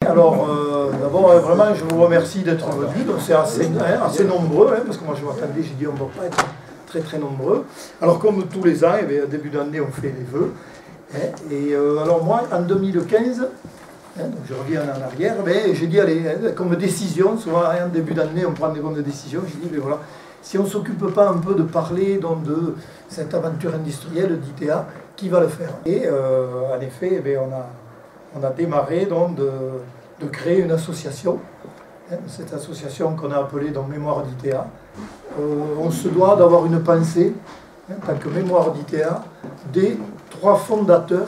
Alors, d'abord, vraiment, je vous remercie d'être venus. Donc, c'est assez nombreux, hein, parce que moi, je m'attendais, j'ai dit, on ne va pas être très, très nombreux. Alors, comme tous les ans, au début d'année, on fait les vœux. Hein, et alors, moi, en 2015, donc je reviens en arrière, j'ai dit, allez, comme décision, souvent, en début d'année, on prend des bonnes décisions. J'ai dit, voilà, si on ne s'occupe pas un peu de parler donc, de cette aventure industrielle d'ITA, qui va le faire? Et en effet, on a démarré donc, de créer une association, cette association qu'on a appelée donc, Mémoire d'ITA. On se doit d'avoir une pensée, en tant que Mémoire d'ITA, des 3 fondateurs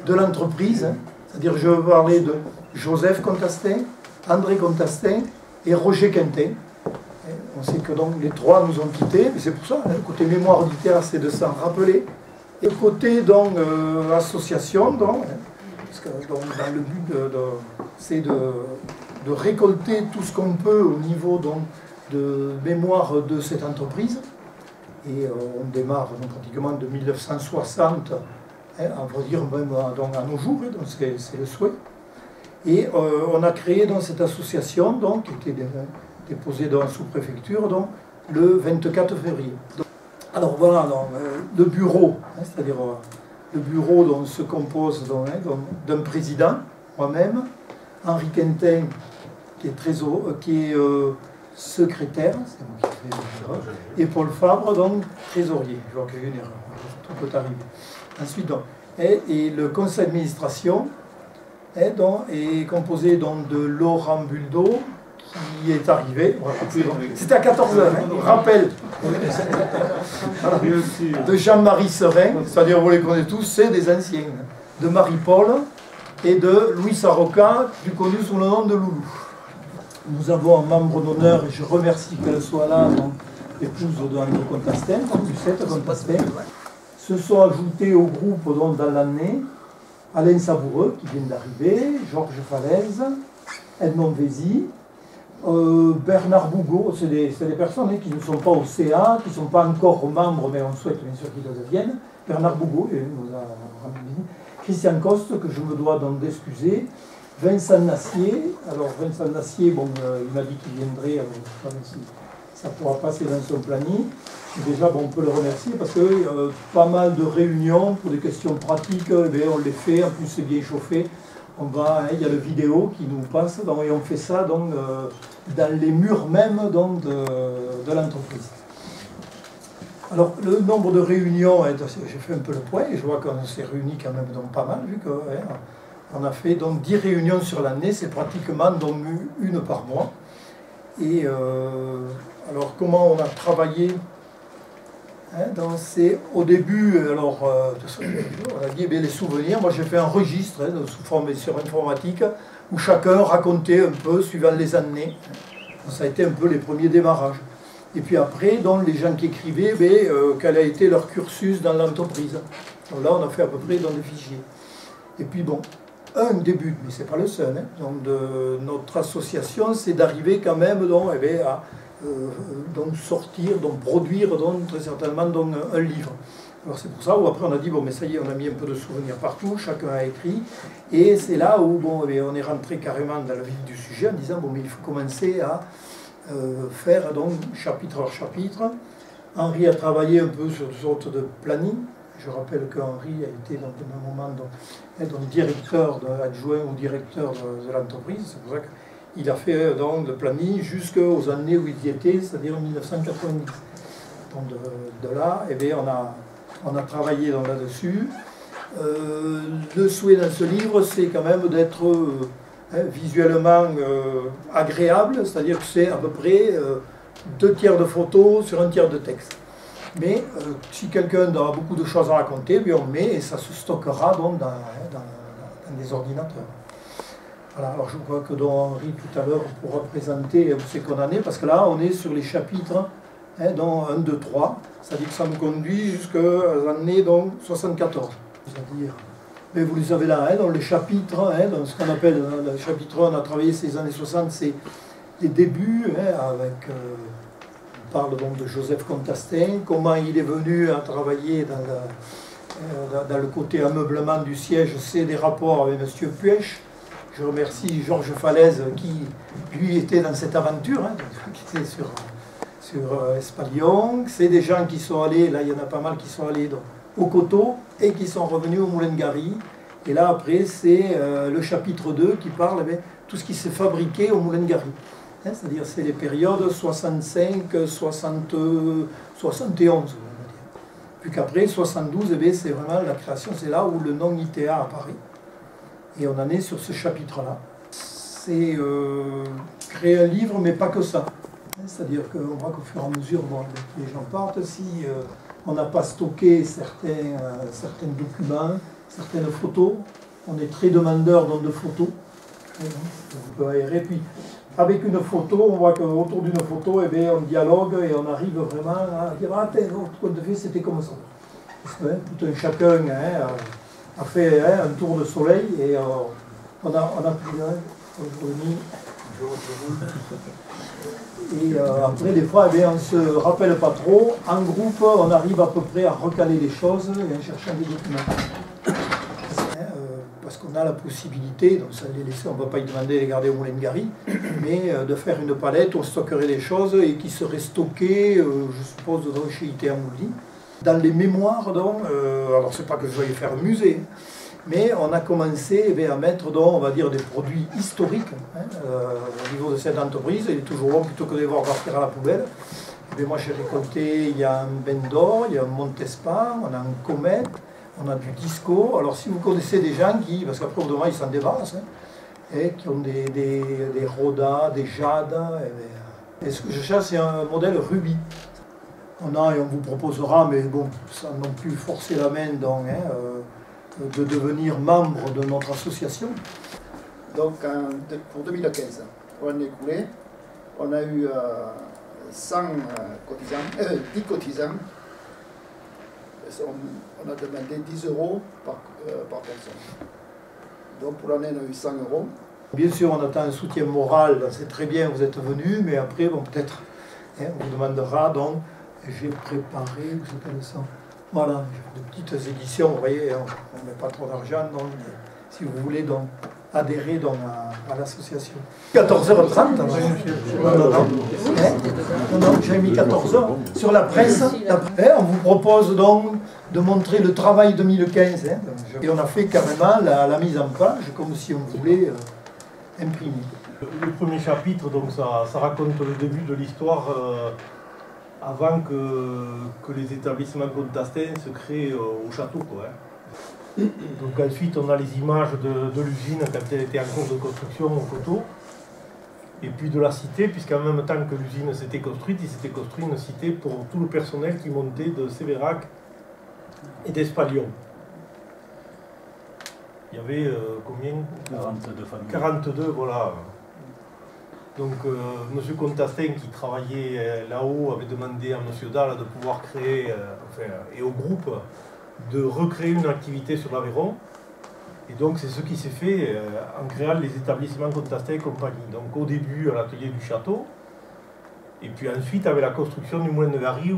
de l'entreprise, c'est-à-dire je veux parler de Joseph Contastin, André Contastin et Roger Quintin. On sait que donc, les 3 nous ont quittés, mais c'est pour ça, le côté Mémoire d'ITA, c'est de s'en rappeler. Et le côté donc, association, donc, parce que donc, dans le but c'est de récolter tout ce qu'on peut au niveau donc, de mémoire de cette entreprise. Et on démarre donc, pratiquement de 1960, on va dire même donc, à nos jours, donc c'est le souhait. Et on a créé donc, cette association donc, qui était déposée dans la sous-préfecture donc, le 24 février. Donc, alors voilà, donc, le bureau, c'est-à-dire le bureau dont se compose d'un président, moi-même, Henri Quintin, qui est secrétaire, c'est moi qui fais le bureau, et Paul Fabre, donc trésorier. Je vois qu'il y a une erreur, tout peut arriver. Ensuite, donc, et le conseil d'administration est composé donc, de Laurent Buldeau, qui est arrivé, c'était à 14h, rappel de Jean-Marie Serin, c'est-à-dire vous les connaissez tous, c'est des anciens, de Marie-Paul et de Louis Sarroca, plus connu sous le nom de Loulou. Nous avons un membre d'honneur, et je remercie qu'elle soit là, l'épouse d'André Contastin, Lucette Contastin. Se sont ajoutés au groupe donc, dans l'année Alain Savoureux, qui vient d'arriver, Georges Falaise, Edmond Vézy, Bernard Bougot, c'est des personnes qui ne sont pas au CA, qui ne sont pas encore membres, mais on souhaite bien sûr qu'ils le deviennent. Bernard Bougot, nous a ramené. Christian Coste, que je me dois donc d'excuser. Vincent Nassier, alors Vincent Nassier, bon, il m'a dit qu'il viendrait, alors, si ça pourra passer dans son planning. Déjà, bon, on peut le remercier parce que pas mal de réunions pour des questions pratiques, on les fait, en plus c'est bien chauffé. Il y a le vidéo qui nous passe, donc, et on fait ça donc, dans les murs même donc, de l'entreprise. Alors, le nombre de réunions, j'ai fait un peu le point, et je vois qu'on s'est réunis quand même donc, pas mal, vu qu'on a fait donc, 10 réunions sur l'année, c'est pratiquement donc, une par mois. Et alors, comment on a travaillé c'est au début, alors, on a dit les souvenirs. Moi j'ai fait un registre sous forme sur informatique où chacun racontait un peu suivant les années. Ça a été un peu les premiers démarrages. Et puis après, donc, les gens qui écrivaient, quel a été leur cursus dans l'entreprise. Donc là on a fait à peu près dans des fichiers. Et puis bon, un des buts, mais c'est pas le seul, donc, de notre association, c'est d'arriver quand même donc, à donc sortir, donc produire donc, très certainement donc, un livre. Alors c'est pour ça où après on a dit, bon mais ça y est, on a mis un peu de souvenirs partout, chacun a écrit, et c'est là où bon, on est rentré carrément dans le vif du sujet en disant, bon mais il faut commencer à faire donc chapitre par chapitre. Henri a travaillé un peu sur une sorte de planning. Je rappelle qu'Henri a été donc, à un moment donc, directeur, adjoint ou directeur de l'entreprise, c'est pour ça que il a fait donc le planning jusqu'aux années où il y était, c'est-à-dire en 1990. Donc de là, on a travaillé là-dessus. Le souhait dans ce livre, c'est quand même d'être visuellement agréable, c'est-à-dire que c'est à peu près 2 tiers de photos sur 1 tiers de texte. Mais si quelqu'un a beaucoup de choses à raconter, on met et ça se stockera donc dans des ordinateurs. Voilà, alors je crois que Henri tout à l'heure pourra présenter ce qu'on en est, parce que là on est sur les chapitres dont 1, 2, 3, c'est-à-dire que ça nous conduit jusqu'à l'année 74. C'est-à-dire, mais vous les avez là, dans les chapitres, dans ce qu'on appelle le chapitre 1, on a travaillé ces années 60, c'est les débuts, avec, on parle donc de Joseph Contastin, comment il est venu à travailler dans le côté ameublement du siège, c'est des rapports avec M. Puech. Je remercie Georges Falaise qui, lui, était dans cette aventure, hein, qui était sur Espalion. C'est des gens qui sont allés, là il y en a pas mal qui sont allés au Coteau et qui sont revenus au Moulin de Gary. Et là après c'est le chapitre 2 qui parle de tout ce qui s'est fabriqué au Moulin de Gary. Hein, c'est-à-dire c'est les périodes 65, 60, 71. Puis qu'après 72, eh c'est vraiment la création, c'est là où le nom ITA apparaît. Et on en est sur ce chapitre-là. C'est créer un livre, mais pas que ça. C'est-à-dire qu'on voit qu'au fur et à mesure, bon, les gens partent, si on n'a pas stocké certains documents, certaines photos, on est très demandeur de photos. On peut aérer. Puis avec une photo, on voit qu'autour d'une photo, eh on dialogue et on arrive vraiment à dire ah, votre compte de fait, c'était comme ça. Parce que tout un chacun a fait un tour de soleil et on a pris aujourd'hui. Et après, des fois, on ne se rappelle pas trop. En groupe, on arrive à peu près à recaler les choses et en cherchant des documents. Parce qu'on a la possibilité, donc ça les laisser, on ne va pas y demander de les garder au Moulin de Gary, mais de faire une palette où on stockerait les choses et qui seraient stockées, je suppose, chez ITA Mouldy. Dans les mémoires, donc, alors c'est pas que je veuille faire un musée, mais on a commencé à mettre, donc, on va dire, des produits historiques au niveau de cette entreprise. Il est toujours bon, plutôt que de les voir partir à la poubelle. Et moi j'ai récolté, il y a un Bendor, il y a un Montespan, on a un Comet, on a du Disco. Alors si vous connaissez des gens qui, parce qu'après au demain ils s'en débarrassent, et qui ont des Roda, des Jade, et ce que je cherche c'est un modèle Ruby. On a et on vous proposera, mais bon, sans non plus forcer la main donc, de devenir membre de notre association. Donc pour 2015, pour l'année écoulée, on a eu 100 cotisants, 10 cotisants. On a demandé 10 € par personne. Donc pour l'année, on a eu 100 €. Bien sûr, on attend un soutien moral, c'est très bien, vous êtes venus, mais après, bon, peut-être, on vous demandera, donc, j'ai préparé, vous appelez ça, voilà, de petites éditions, vous voyez, on met pas trop d'argent, donc, si vous voulez, donc, adhérer donc, à l'association. 14h30, non, j'ai mis 14h. Sur la presse, on vous propose donc de montrer le travail 2015. Et on a fait carrément la mise en page, comme si on voulait imprimer. Le premier chapitre, donc, ça raconte le début de l'histoire avant que les établissements Contastin se créent au château, quoi. Donc ensuite on a les images de l'usine quand elle était en cours de construction au Coteau, et puis de la cité, puisqu'en même temps que l'usine s'était construite, il s'était construit une cité pour tout le personnel qui montait de Sévérac et d'Espalion. Il y avait combien? 42 familles. 42, voilà. Donc M. Contastin qui travaillait là-haut avait demandé à M. Dalle de pouvoir créer, et au groupe, de recréer une activité sur l'Aveyron. Et donc c'est ce qui s'est fait en créant les établissements Contastin et compagnie. Donc au début à l'atelier du château, et puis ensuite avec la construction du Moulin de Gary.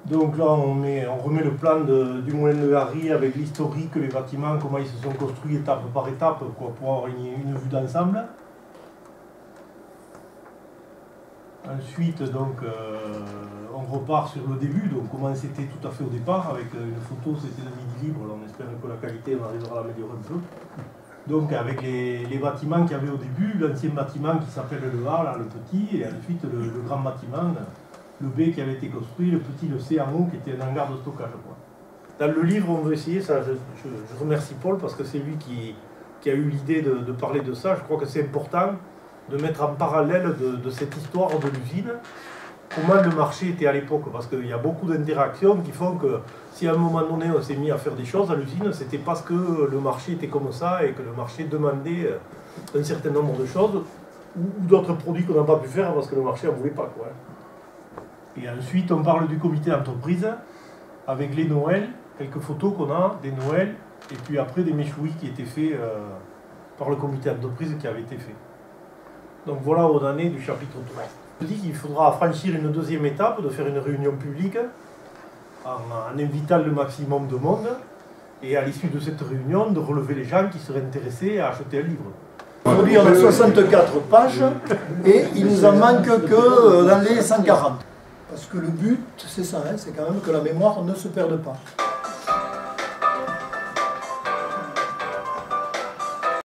Donc là on remet le plan du Moulin de Gary avec l'historique, les bâtiments, comment ils se sont construits étape par étape, quoi, pour avoir une vue d'ensemble. Ensuite, donc, on repart sur le début, donc comment c'était tout à fait au départ, avec une photo, c'était le midi libre, on espère que la qualité, on arrivera à l'améliorer un peu. Donc avec les bâtiments qu'il y avait au début, l'ancien bâtiment qui s'appelle le A, là, le petit, et ensuite le grand bâtiment, le B qui avait été construit, le petit, le C en haut, qui était un hangar de stockage, quoi. Dans le livre, on veut essayer, ça, je remercie Paul, parce que c'est lui qui a eu l'idée de parler de ça. Je crois que c'est important de mettre en parallèle de cette histoire de l'usine, comment le marché était à l'époque, parce qu'il y a beaucoup d'interactions qui font que si à un moment donné on s'est mis à faire des choses à l'usine, c'était parce que le marché était comme ça et que le marché demandait un certain nombre de choses, ou d'autres produits qu'on n'a pas pu faire parce que le marché n'en voulait pas, quoi. Et ensuite on parle du comité d'entreprise, avec les Noëls, quelques photos qu'on a, des Noëls, et puis après des méchouis qui étaient faits par le comité d'entreprise qui avait été fait. Donc voilà où on en est du chapitre 3. Je dis qu'il faudra franchir une deuxième étape, de faire une réunion publique en invitant le maximum de monde, et à l'issue de cette réunion, de relever les gens qui seraient intéressés à acheter un livre. Aujourd'hui, on a 64 pages et il nous en manque que dans les 140. Parce que le but, c'est ça, hein, c'est quand même que la mémoire ne se perde pas.